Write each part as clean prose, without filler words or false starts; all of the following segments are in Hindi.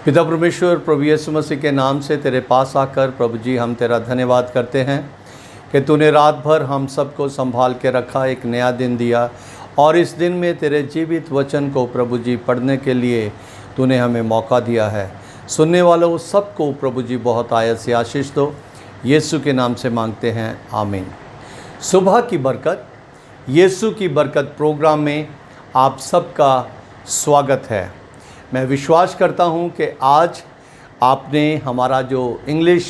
पिता परमेश्वर, प्रभु यीशु मसीह के नाम से तेरे पास आकर प्रभु जी हम तेरा धन्यवाद करते हैं कि तूने रात भर हम सबको संभाल के रखा, एक नया दिन दिया और इस दिन में तेरे जीवित वचन को प्रभु जी पढ़ने के लिए तूने हमें मौका दिया है। सुनने वालों सबको प्रभु जी बहुत आयत से आशीष दो, यीशु के नाम से मांगते हैं, आमीन। सुबह की बरकत, यीशु की बरकत प्रोग्राम में आप सबका स्वागत है। मैं विश्वास करता हूं कि आज आपने हमारा जो इंग्लिश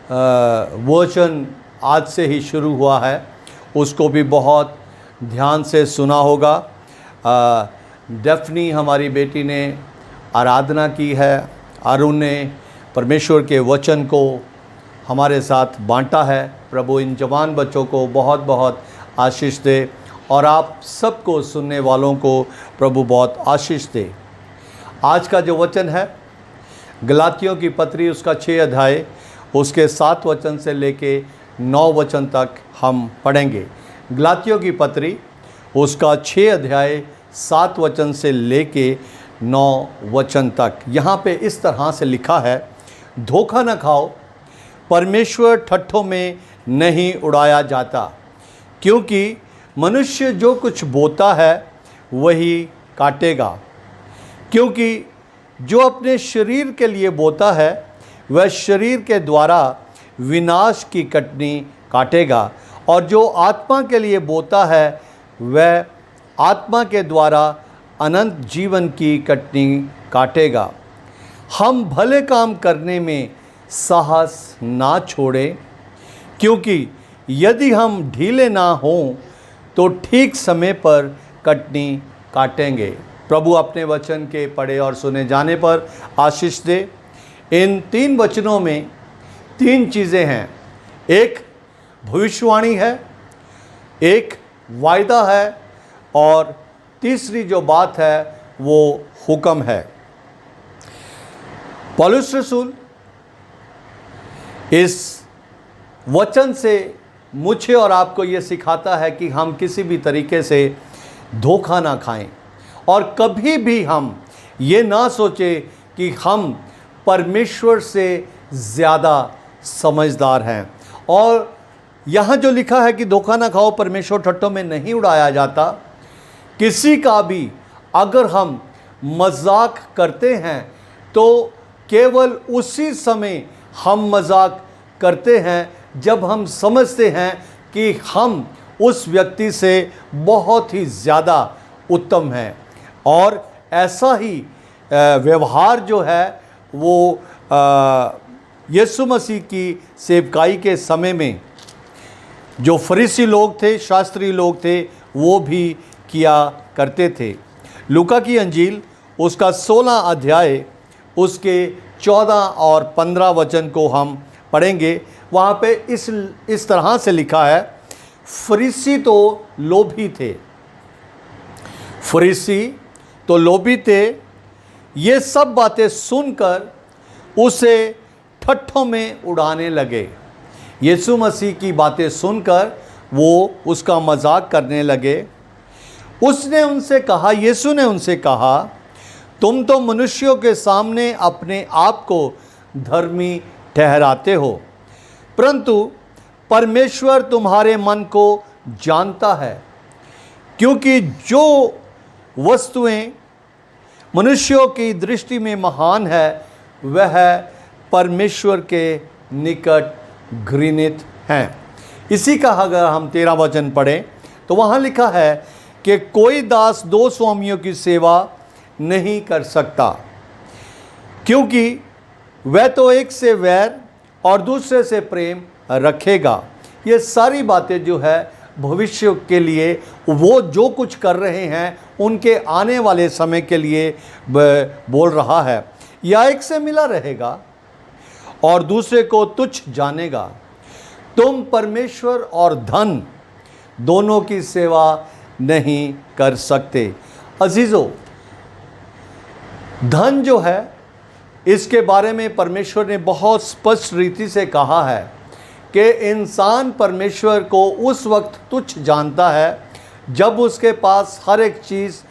वर्जन आज से ही शुरू हुआ है उसको भी बहुत ध्यान से सुना होगा। डेफनी हमारी बेटी ने आराधना की है, अरुण ने परमेश्वर के वचन को हमारे साथ बांटा है। प्रभु इन जवान बच्चों को बहुत बहुत आशीष दे और आप सबको सुनने वालों को प्रभु बहुत आशीष दे। आज का जो वचन है गलातियों की पत्री उसका 6 अध्याय उसके 7 वचन से लेके 9 वचन तक हम पढ़ेंगे। गलातियों की पत्री उसका 6 अध्याय 7 वचन से लेके 9 वचन तक। यहाँ पे इस तरह से लिखा है, धोखा न खाओ, परमेश्वर ठट्ठों में नहीं उड़ाया जाता, क्योंकि मनुष्य जो कुछ बोता है वही काटेगा। क्योंकि जो अपने शरीर के लिए बोता है वह शरीर के द्वारा विनाश की कटनी काटेगा, और जो आत्मा के लिए बोता है वह आत्मा के द्वारा अनंत जीवन की कटनी काटेगा। हम भले काम करने में साहस ना छोड़ें, क्योंकि यदि हम ढीले ना हों तो ठीक समय पर कटनी काटेंगे। प्रभु अपने वचन के पढ़े और सुने जाने पर आशीष दे। इन 3 वचनों में 3 चीज़ें हैं, एक भविष्यवाणी है, एक वायदा है और तीसरी जो बात है वो हुक्म है। पौलुस रसूल इस वचन से मुझे और आपको ये सिखाता है कि हम किसी भी तरीके से धोखा ना खाएं और कभी भी हम ये ना सोचें कि हम परमेश्वर से ज़्यादा समझदार हैं। और यहाँ जो लिखा है कि धोखा ना खाओ, परमेश्वर ठट्ठों में नहीं उड़ाया जाता, किसी का भी अगर हम मजाक करते हैं तो केवल उसी समय हम मजाक करते हैं जब हम समझते हैं कि हम उस व्यक्ति से बहुत ही ज़्यादा उत्तम हैं। और ऐसा ही व्यवहार जो है वो यीशु मसीह की सेवकाई के समय में जो फरीसी लोग थे, शास्त्री लोग थे, वो भी किया करते थे। लूका की अंजील उसका 16 अध्याय उसके 14 और 15 वचन को हम पढ़ेंगे। वहाँ पे इस तरह से लिखा है, फरीसी तो लोभी थे, फरीसी तो लोभी थे, ये सब बातें सुनकर उसे ठट्ठों में उड़ाने लगे। यीशु मसीह की बातें सुनकर वो उसका मजाक करने लगे। यीशु ने उनसे कहा, तुम तो मनुष्यों के सामने अपने आप को धर्मी ठहराते हो, परंतु परमेश्वर तुम्हारे मन को जानता है, क्योंकि जो वस्तुएं मनुष्यों की दृष्टि में महान है वह परमेश्वर के निकट घृणित हैं। इसी का अगर हम 13 वचन पढ़ें तो वहाँ लिखा है कि कोई दास 2 स्वामियों की सेवा नहीं कर सकता, क्योंकि वह तो एक से वैर और दूसरे से प्रेम रखेगा। ये सारी बातें जो है भविष्य के लिए, वो जो कुछ कर रहे हैं उनके आने वाले समय के लिए बोल रहा है। या एक से मिला रहेगा और दूसरे को तुच्छ जानेगा। तुम परमेश्वर और धन दोनों की सेवा नहीं कर सकते। अजीजों, धन जो है इसके बारे में परमेश्वर ने बहुत स्पष्ट रीति से कहा है कि इंसान परमेश्वर को उस वक्त तुच्छ जानता है जब उसके पास हर एक चीज़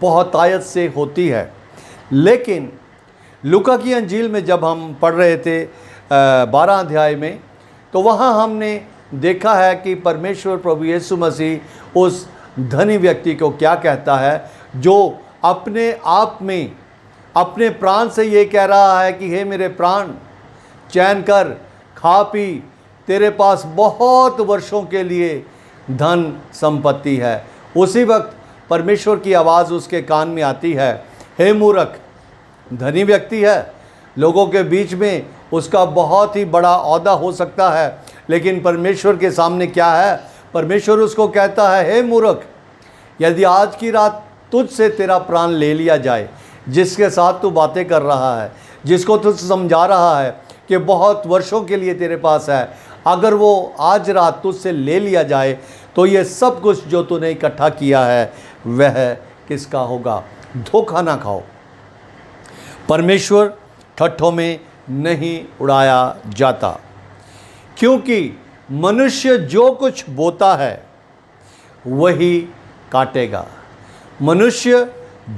बहुतायत से होती है। लेकिन लूका की अंजील में जब हम पढ़ रहे थे 12 अध्याय में, तो वहाँ हमने देखा है कि परमेश्वर प्रभु यीशु मसीह उस धनी व्यक्ति को क्या कहता है, जो अपने आप में अपने प्राण से ये कह रहा है कि हे मेरे प्राण, चैन कर, खा पी, तेरे पास बहुत वर्षों के लिए धन संपत्ति है। उसी वक्त परमेश्वर की आवाज़ उसके कान में आती है, हे मूर्ख। धनी व्यक्ति है, लोगों के बीच में उसका बहुत ही बड़ा ओहदा हो सकता है, लेकिन परमेश्वर के सामने क्या है? परमेश्वर उसको कहता है, हे मूर्ख, यदि आज की रात तुझसे तेरा प्राण ले लिया जाए, जिसके साथ तू बातें कर रहा है, जिसको तू समझा रहा है कि बहुत वर्षों के लिए तेरे पास है, अगर वो आज रात तुझसे ले लिया जाए तो ये सब कुछ जो तूने इकट्ठा किया है वह किसका होगा? धोखा ना खाओ। परमेश्वर ठट्ठों में नहीं उड़ाया जाता, क्योंकि मनुष्य जो कुछ बोता है वही काटेगा। मनुष्य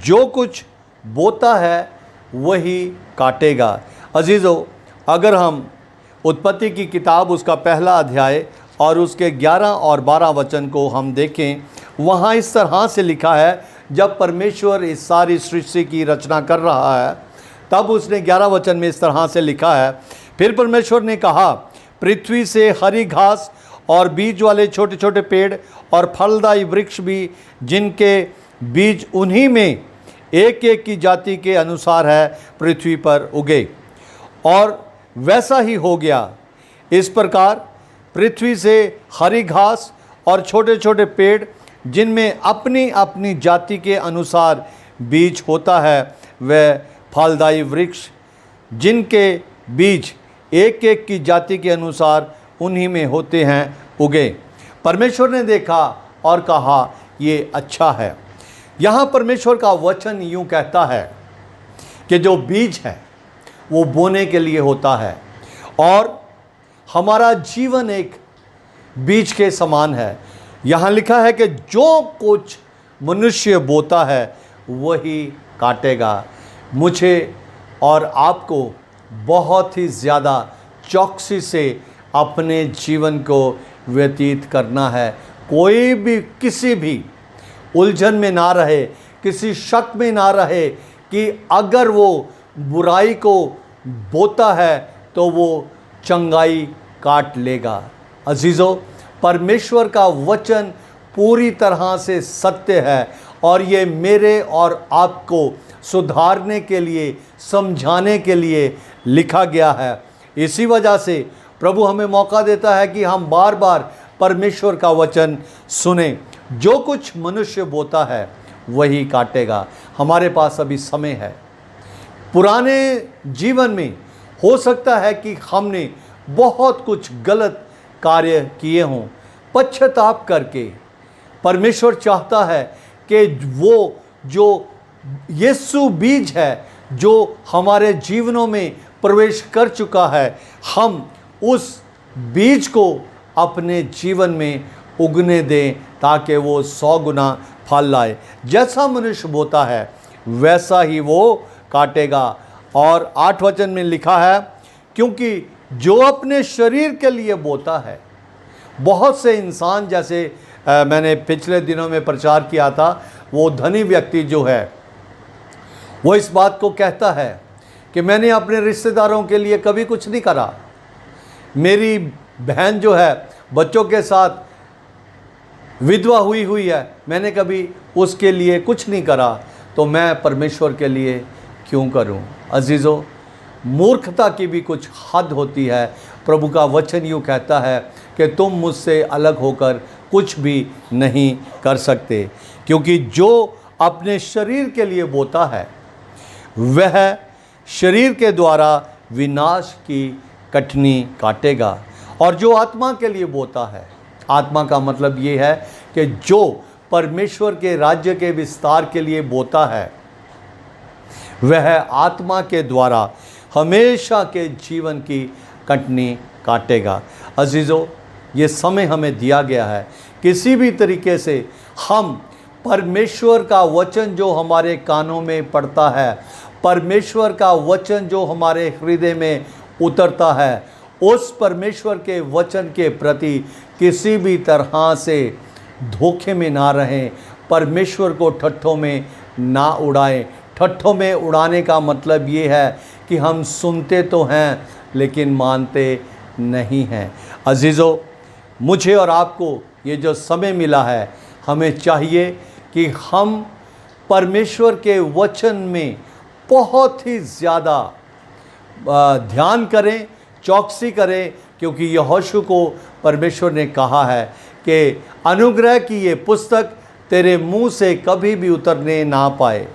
जो कुछ बोता है वही काटेगा। अजीज़ों, अगर हम उत्पत्ति की किताब उसका पहला अध्याय और उसके 11 और 12 वचन को हम देखें, वहाँ इस तरह से लिखा है, जब परमेश्वर इस सारी सृष्टि की रचना कर रहा है, तब उसने 11 वचन में इस तरह से लिखा है, फिर परमेश्वर ने कहा, पृथ्वी से हरी घास और बीज वाले छोटे छोटे पेड़ और फलदायी वृक्ष भी, जिनके बीज उन्हीं में एक एक की जाति के अनुसार है, पृथ्वी पर उगे। और वैसा ही हो गया। इस प्रकार पृथ्वी से हरी घास और छोटे छोटे पेड़, जिनमें अपनी अपनी जाति के अनुसार बीज होता है, वह फलदायी वृक्ष, जिनके बीज एक एक की जाति के अनुसार उन्हीं में होते हैं, उगे। परमेश्वर ने देखा और कहा, ये अच्छा है। यहाँ परमेश्वर का वचन यूँ कहता है कि जो बीज है वो बोने के लिए होता है, और हमारा जीवन एक बीज के समान है। यहाँ लिखा है कि जो कुछ मनुष्य बोता है वही काटेगा। मुझे और आपको बहुत ही ज़्यादा चौकसी से अपने जीवन को व्यतीत करना है। कोई भी किसी भी उलझन में ना रहे, किसी शक में ना रहे कि अगर वो बुराई को बोता है तो वो चंगाई काट लेगा। अजीज़ों, परमेश्वर का वचन पूरी तरह से सत्य है, और ये मेरे और आपको सुधारने के लिए, समझाने के लिए लिखा गया है। इसी वजह से प्रभु हमें मौका देता है कि हम बार बार परमेश्वर का वचन सुने। जो कुछ मनुष्य बोता है वही काटेगा। हमारे पास अभी समय है। पुराने जीवन में हो सकता है कि हमने बहुत कुछ गलत कार्य किए हों, पश्चाताप करके। परमेश्वर चाहता है कि वो जो यीशु बीज है, जो हमारे जीवनों में प्रवेश कर चुका है, हम उस बीज को अपने जीवन में उगने दें, ताकि वो 100 गुना फल लाए। जैसा मनुष्य बोता है वैसा ही वो काटेगा। और 8 वचन में लिखा है, क्योंकि जो अपने शरीर के लिए बोता है, बहुत से इंसान, जैसे मैंने पिछले दिनों में प्रचार किया था, वो धनी व्यक्ति जो है वो इस बात को कहता है कि मैंने अपने रिश्तेदारों के लिए कभी कुछ नहीं करा। मेरी बहन जो है बच्चों के साथ विधवा हुई है, मैंने कभी उसके लिए कुछ नहीं करा, तो मैं परमेश्वर के लिए क्यों करूं? अजीज़ों, मूर्खता की भी कुछ हद होती है। प्रभु का वचन यूँ कहता है कि तुम मुझसे अलग होकर कुछ भी नहीं कर सकते, क्योंकि जो अपने शरीर के लिए बोता है वह शरीर के द्वारा विनाश की कटनी काटेगा, और जो आत्मा के लिए बोता है, आत्मा का मतलब ये है कि जो परमेश्वर के राज्य के विस्तार के लिए बोता है, वह आत्मा के द्वारा हमेशा के जीवन की कटनी काटेगा। अजीज़ों, ये समय हमें दिया गया है, किसी भी तरीके से हम परमेश्वर का वचन जो हमारे कानों में पड़ता है, परमेश्वर का वचन जो हमारे हृदय में उतरता है, उस परमेश्वर के वचन के प्रति किसी भी तरह से धोखे में ना रहें, परमेश्वर को ठट्ठों में ना उड़ाएं। ठट्ठों में उड़ाने का मतलब ये है कि हम सुनते तो हैं लेकिन मानते नहीं हैं। अजीज़ों, मुझे और आपको ये जो समय मिला है, हमें चाहिए कि हम परमेश्वर के वचन में बहुत ही ज़्यादा ध्यान करें, चौकसी करें, क्योंकि यहोशू को परमेश्वर ने कहा है कि अनुग्रह की ये पुस्तक तेरे मुंह से कभी भी उतरने ना पाए।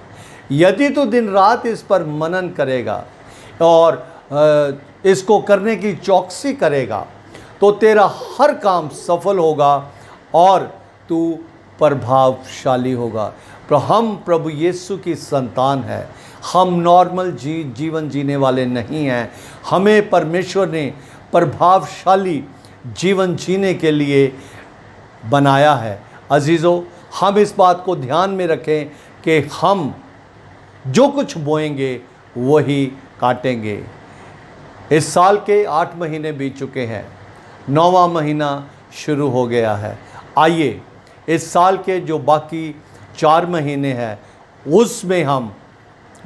यदि तू दिन रात इस पर मनन करेगा और इसको करने की चौकसी करेगा तो तेरा हर काम सफल होगा और तू प्रभावशाली होगा। तो हम प्रभु यीशु की संतान है, हम नॉर्मल जीवन जीने वाले नहीं हैं। हमें परमेश्वर ने प्रभावशाली जीवन जीने के लिए बनाया है। अजीज़ों, हम इस बात को ध्यान में रखें कि हम जो कुछ बोएंगे वही काटेंगे। इस साल के 8 महीने बीत चुके हैं, 9वां महीना शुरू हो गया है। आइए इस साल के जो बाकी 4 महीने हैं उसमें हम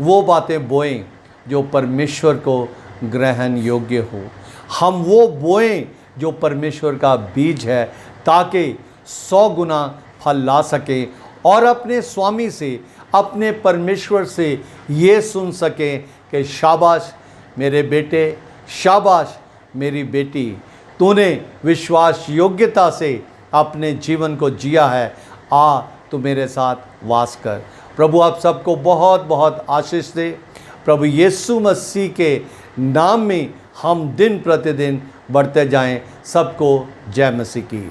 वो बातें बोएं जो परमेश्वर को ग्रहण योग्य हो। हम वो बोएं जो परमेश्वर का बीज है, ताकि 100 गुना फल ला सके और अपने स्वामी से, अपने परमेश्वर से ये सुन सकें कि शाबाश मेरे बेटे, शाबाश मेरी बेटी, तूने विश्वास योग्यता से अपने जीवन को जिया है, आ तू मेरे साथ वास कर। प्रभु आप सबको बहुत बहुत आशीष दे। प्रभु यीशु मसीह के नाम में हम दिन प्रतिदिन बढ़ते जाएं। सबको जय मसीह की।